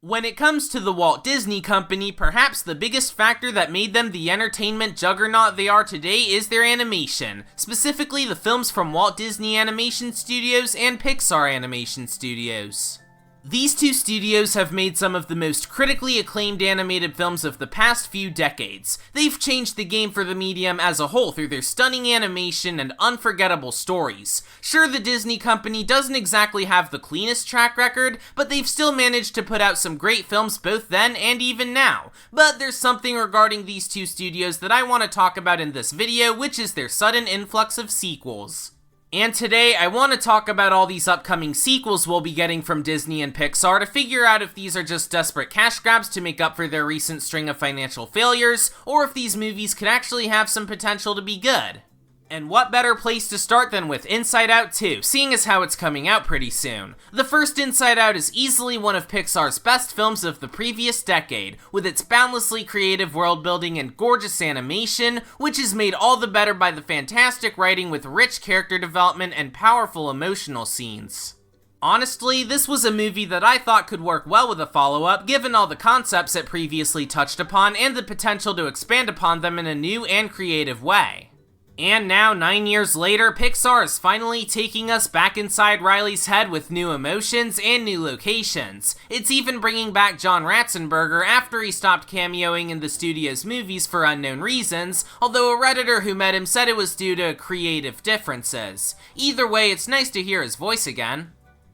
When it comes to the Walt Disney Company, perhaps the biggest factor that made them the entertainment juggernaut they are today is their animation, specifically the films from Walt Disney Animation Studios and Pixar Animation Studios. These two studios have made some of the most critically acclaimed animated films of the past few decades. They've changed the game for the medium as a whole through their stunning animation and unforgettable stories. Sure, the Disney Company doesn't exactly have the cleanest track record, but they've still managed to put out some great films both then and even now. But there's something regarding these two studios that I want to talk about in this video, which is their sudden influx of sequels. And today, I want to talk about all these upcoming sequels we'll be getting from Disney and Pixar to figure out if these are just desperate cash grabs to make up for their recent string of financial failures, or if these movies could actually have some potential to be good. And what better place to start than with Inside Out 2, seeing as how it's coming out pretty soon. The first Inside Out is easily one of Pixar's best films of the previous decade, with its boundlessly creative world building and gorgeous animation, which is made all the better by the fantastic writing with rich character development and powerful emotional scenes. Honestly, this was a movie that I thought could work well with a follow-up, given all the concepts it previously touched upon and the potential to expand upon them in a new and creative way. And now, 9 years later, Pixar is finally taking us back inside Riley's head with new emotions and new locations. It's even bringing back John Ratzenberger after he stopped cameoing in the studio's movies for unknown reasons, although a Redditor who met him said it was due to creative differences. Either way, it's nice to hear his voice again.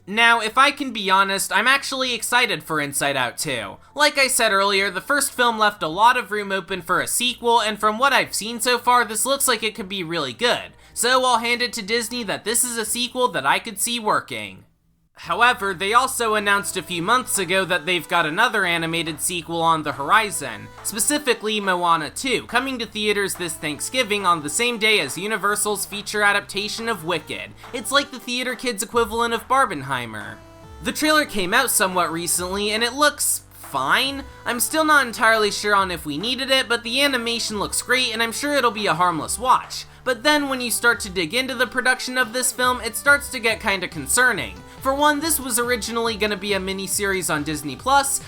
Now, if I can be honest, I'm actually excited for Inside Out 2. Like I said earlier, the first film left a lot of room open for a sequel, and from what I've seen so far, this looks like it could be really good. So I'll hand it to Disney that this is a sequel that I could see working. However, they also announced a few months ago that they've got another animated sequel on the horizon, specifically Moana 2, coming to theaters this Thanksgiving on the same day as Universal's feature adaptation of Wicked. It's like the theater kids' equivalent of Barbenheimer. The trailer came out somewhat recently, and it looks fine. I'm still not entirely sure on if we needed it, but the animation looks great, and I'm sure it'll be a harmless watch. But then when you start to dig into the production of this film, it starts to get kinda concerning. For one, this was originally gonna be a mini-series on Disney+,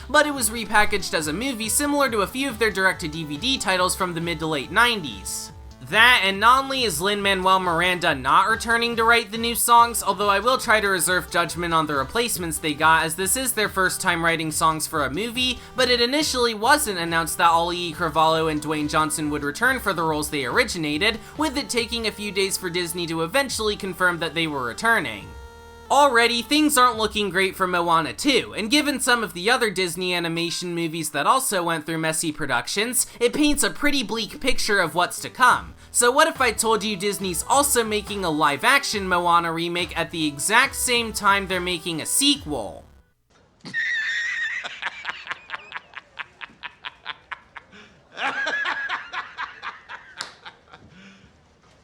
but it was repackaged as a movie similar to a few of their direct-to-DVD titles from the mid to late 90s. That, and not only is Lin-Manuel Miranda not returning to write the new songs, although I will try to reserve judgment on the replacements they got, as this is their first time writing songs for a movie, but it initially wasn't announced that Ollie Carvalho and Dwayne Johnson would return for the roles they originated, with it taking a few days for Disney to eventually confirm that they were returning. Already, things aren't looking great for Moana 2, and given some of the other Disney animation movies that also went through messy productions, it paints a pretty bleak picture of what's to come. So what if I told you Disney's also making a live-action Moana remake at the exact same time they're making a sequel?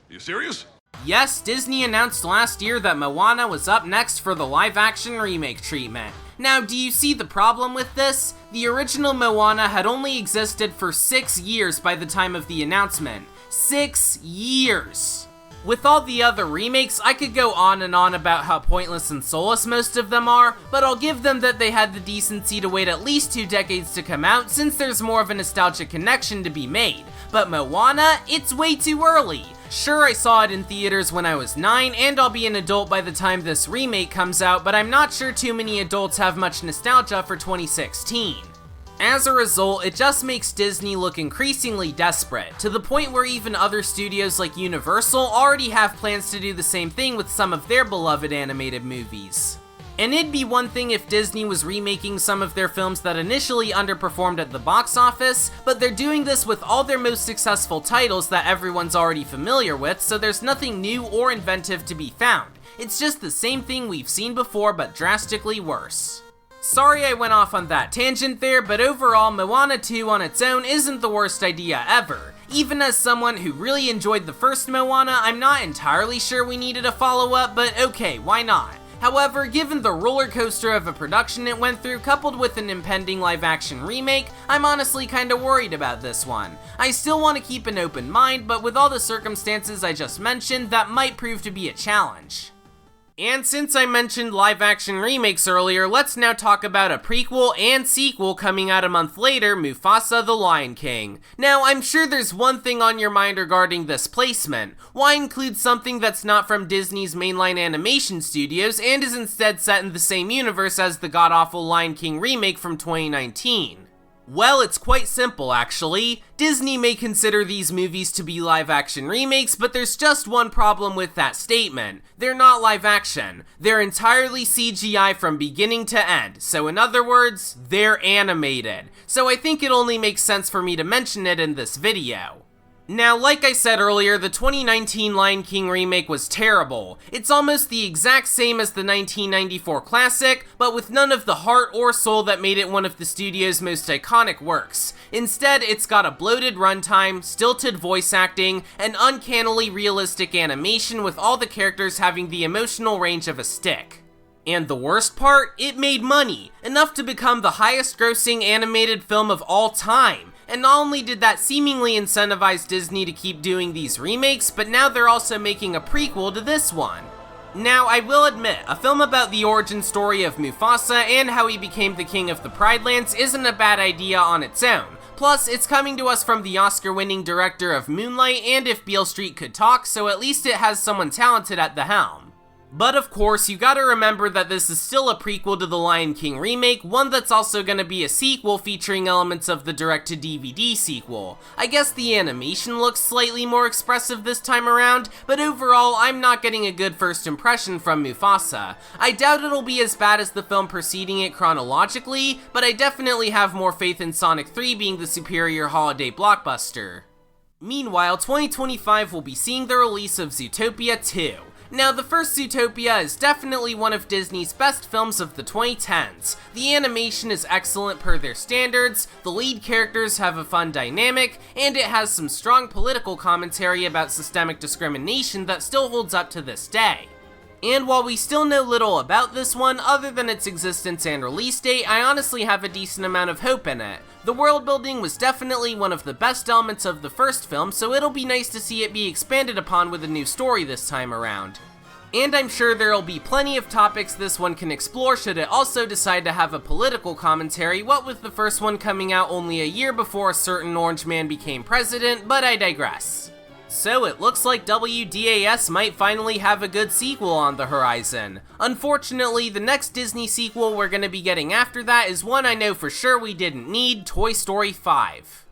You serious? Yes, Disney announced last year that Moana was up next for the live-action remake treatment. Now, do you see the problem with this? The original Moana had only existed for 6 years by the time of the announcement. 6 years! With all the other remakes, I could go on and on about how pointless and soulless most of them are, but I'll give them that they had the decency to wait at least 2 decades to come out, since there's more of a nostalgic connection to be made. But Moana, it's way too early. Sure, I saw it in theaters when I was 9, and I'll be an adult by the time this remake comes out, but I'm not sure too many adults have much nostalgia for 2016. As a result, it just makes Disney look increasingly desperate, to the point where even other studios like Universal already have plans to do the same thing with some of their beloved animated movies. And it'd be one thing if Disney was remaking some of their films that initially underperformed at the box office, but they're doing this with all their most successful titles that everyone's already familiar with, so there's nothing new or inventive to be found. It's just the same thing we've seen before, but drastically worse. Sorry I went off on that tangent there, but overall, Moana 2 on its own isn't the worst idea ever. Even as someone who really enjoyed the first Moana, I'm not entirely sure we needed a follow-up, but okay, why not? However, given the roller coaster of a production it went through, coupled with an impending live-action remake, I'm honestly kinda worried about this one. I still want to keep an open mind, but with all the circumstances I just mentioned, that might prove to be a challenge. And since I mentioned live-action remakes earlier, let's now talk about a prequel and sequel coming out a month later, Mufasa the Lion King. Now, I'm sure there's one thing on your mind regarding this placement. Why include something that's not from Disney's mainline animation studios and is instead set in the same universe as the god-awful Lion King remake from 2019? Well, it's quite simple, actually. Disney may consider these movies to be live-action remakes, but there's just one problem with that statement. They're not live-action. They're entirely CGI from beginning to end. So in other words, they're animated. So I think it only makes sense for me to mention it in this video. Now, like I said earlier, the 2019 Lion King remake was terrible. It's almost the exact same as the 1994 classic, but with none of the heart or soul that made it one of the studio's most iconic works. Instead, it's got a bloated runtime, stilted voice acting, and uncannily realistic animation with all the characters having the emotional range of a stick. And the worst part? It made money, enough to become the highest grossing animated film of all time. And not only did that seemingly incentivize Disney to keep doing these remakes, but now they're also making a prequel to this one. Now, I will admit, a film about the origin story of Mufasa and how he became the king of the Pride Lands isn't a bad idea on its own. Plus, it's coming to us from the Oscar-winning director of Moonlight and If Beale Street Could Talk, so at least it has someone talented at the helm. But of course, you gotta remember that this is still a prequel to the Lion King remake, one that's also gonna be a sequel featuring elements of the direct-to-DVD sequel. I guess the animation looks slightly more expressive this time around, but overall, I'm not getting a good first impression from Mufasa. I doubt it'll be as bad as the film preceding it chronologically, but I definitely have more faith in Sonic 3 being the superior holiday blockbuster. Meanwhile, 2025 will be seeing the release of Zootopia 2. Now, the first Zootopia is definitely one of Disney's best films of the 2010s. The animation is excellent per their standards, the lead characters have a fun dynamic, and it has some strong political commentary about systemic discrimination that still holds up to this day. And while we still know little about this one, other than its existence and release date, I honestly have a decent amount of hope in it. The world building was definitely one of the best elements of the first film, so it'll be nice to see it be expanded upon with a new story this time around. And I'm sure there'll be plenty of topics this one can explore should it also decide to have a political commentary, what with the first one coming out only a year before a certain orange man became president, but I digress. So it looks like WDAS might finally have a good sequel on the horizon. Unfortunately, the next Disney sequel we're gonna be getting after that is one I know for sure we didn't need, Toy Story 5.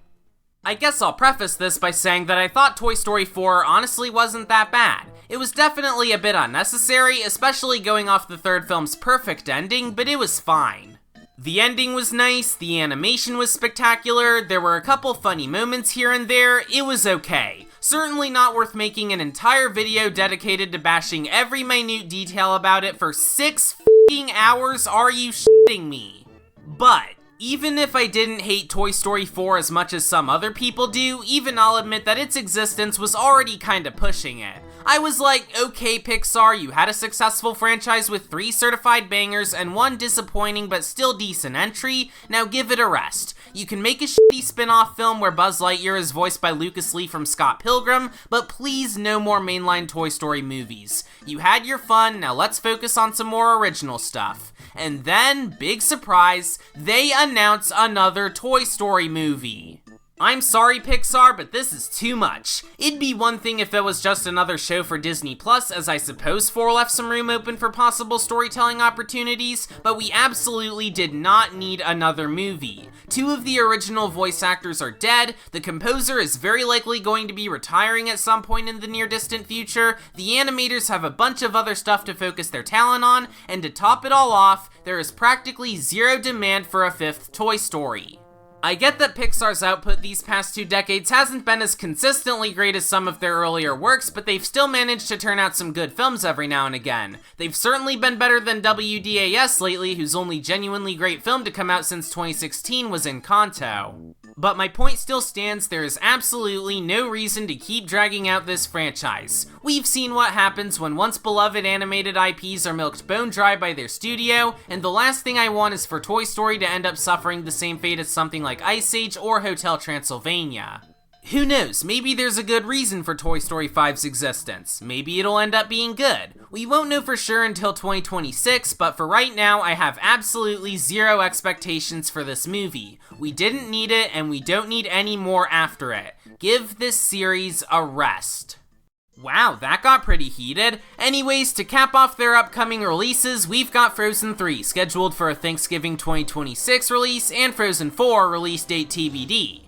I guess I'll preface this by saying that I thought Toy Story 4 honestly wasn't that bad. It was definitely a bit unnecessary, especially going off the third film's perfect ending, but it was fine. The ending was nice, the animation was spectacular, there were a couple funny moments here and there, it was okay. Certainly not worth making an entire video dedicated to bashing every minute detail about it for 6 f***ing hours, are you shitting me? But, even if I didn't hate Toy Story 4 as much as some other people do, even I'll admit that its existence was already kinda pushing it. I was like, okay Pixar, you had a successful franchise with 3 certified bangers and 1 disappointing but still decent entry, now give it a rest. You can make a shitty spin-off film where Buzz Lightyear is voiced by Lucas Lee from Scott Pilgrim, but please no more mainline Toy Story movies. You had your fun, now let's focus on some more original stuff. And then, big surprise, they announce another Toy Story movie. I'm sorry Pixar, but this is too much. It'd be one thing if it was just another show for Disney Plus, as I suppose 4 left some room open for possible storytelling opportunities, but we absolutely did not need another movie. 2 of the original voice actors are dead, the composer is very likely going to be retiring at some point in the near distant future, the animators have a bunch of other stuff to focus their talent on, and to top it all off, there is practically zero demand for a 5th Toy Story. I get that Pixar's output these past 2 decades hasn't been as consistently great as some of their earlier works, but they've still managed to turn out some good films every now and again. They've certainly been better than WDAS lately, whose only genuinely great film to come out since 2016 was Encanto. But my point still stands, there is absolutely no reason to keep dragging out this franchise. We've seen what happens when once beloved animated IPs are milked bone dry by their studio, and the last thing I want is for Toy Story to end up suffering the same fate as something like Ice Age or Hotel Transylvania. Who knows, maybe there's a good reason for Toy Story 5's existence. Maybe it'll end up being good. We won't know for sure until 2026, but for right now, I have absolutely zero expectations for this movie. We didn't need it, and we don't need any more after it. Give this series a rest. Wow, that got pretty heated. Anyways, to cap off their upcoming releases, we've got Frozen 3, scheduled for a Thanksgiving 2026 release, and Frozen 4, release date TBD.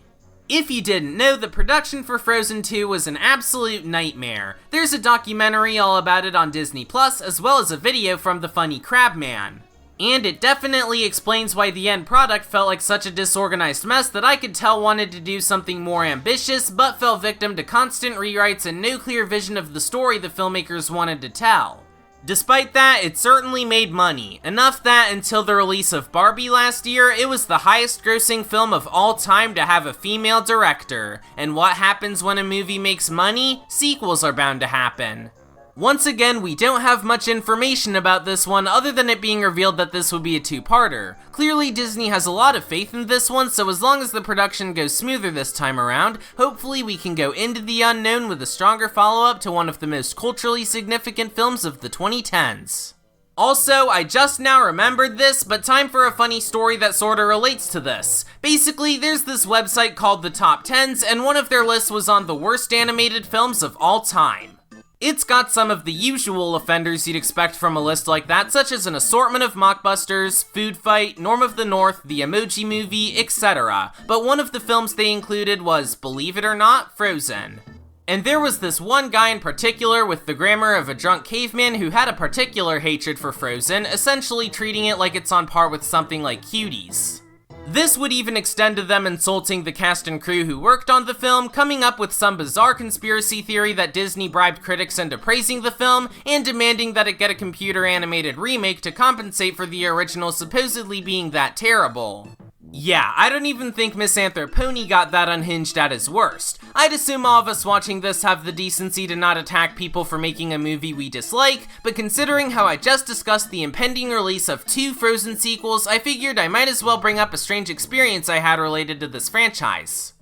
If you didn't know, the production for Frozen 2 was an absolute nightmare. There's a documentary all about it on Disney+, as well as a video from the funny Crabman. And it definitely explains why the end product felt like such a disorganized mess that I could tell wanted to do something more ambitious, but fell victim to constant rewrites and no clear vision of the story the filmmakers wanted to tell. Despite that, it certainly made money. Enough that until the release of Barbie last year, it was the highest grossing film of all time to have a female director. And what happens when a movie makes money? Sequels are bound to happen. Once again, we don't have much information about this one other than it being revealed that this would be a two-parter. Clearly Disney has a lot of faith in this one, so as long as the production goes smoother this time around, hopefully we can go into the unknown with a stronger follow-up to one of the most culturally significant films of the 2010s. Also, I just now remembered this, but time for a funny story that sorta relates to this. Basically, there's this website called the Top 10s, and one of their lists was on the worst animated films of all time. It's got some of the usual offenders you'd expect from a list like that, such as an assortment of mockbusters, Food Fight, Norm of the North, The Emoji Movie, etc. But one of the films they included was, believe it or not, Frozen. And there was this one guy in particular with the grammar of a drunk caveman who had a particular hatred for Frozen, essentially treating it like it's on par with something like Cuties. This would even extend to them insulting the cast and crew who worked on the film, coming up with some bizarre conspiracy theory that Disney bribed critics into praising the film, and demanding that it get a computer-animated remake to compensate for the original supposedly being that terrible. Yeah, I don't even think Misanthropony got that unhinged at his worst. I'd assume all of us watching this have the decency to not attack people for making a movie we dislike, but considering how I just discussed the impending release of 2 Frozen sequels, I figured I might as well bring up a strange experience I had related to this franchise.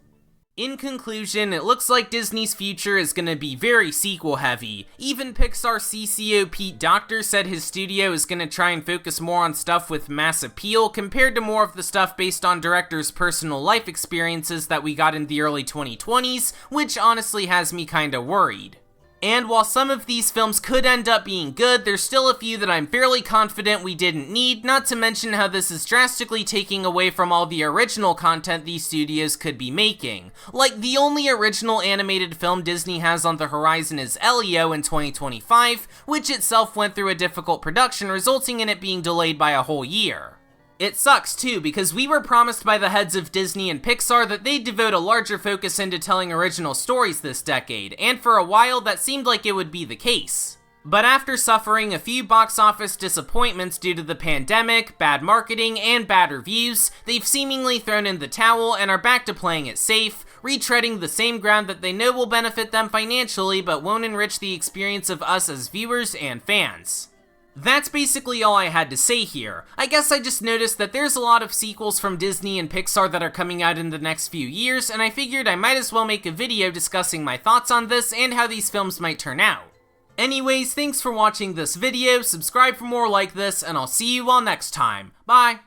In conclusion, it looks like Disney's future is gonna be very sequel heavy. Even Pixar CCO Pete Docter said his studio is gonna try and focus more on stuff with mass appeal compared to more of the stuff based on directors' personal life experiences that we got in the early 2020s, which honestly has me kinda worried. And while some of these films could end up being good, there's still a few that I'm fairly confident we didn't need, not to mention how this is drastically taking away from all the original content these studios could be making. Like, the only original animated film Disney has on the horizon is Elio in 2025, which itself went through a difficult production, resulting in it being delayed by a whole year. It sucks too, because we were promised by the heads of Disney and Pixar that they'd devote a larger focus into telling original stories this decade, and for a while that seemed like it would be the case. But after suffering a few box office disappointments due to the pandemic, bad marketing, and bad reviews, they've seemingly thrown in the towel and are back to playing it safe, retreading the same ground that they know will benefit them financially but won't enrich the experience of us as viewers and fans. That's basically all I had to say here. I guess I just noticed that there's a lot of sequels from Disney and Pixar that are coming out in the next few years, and I figured I might as well make a video discussing my thoughts on this and how these films might turn out. Anyways, thanks for watching this video, subscribe for more like this, and I'll see you all next time. Bye!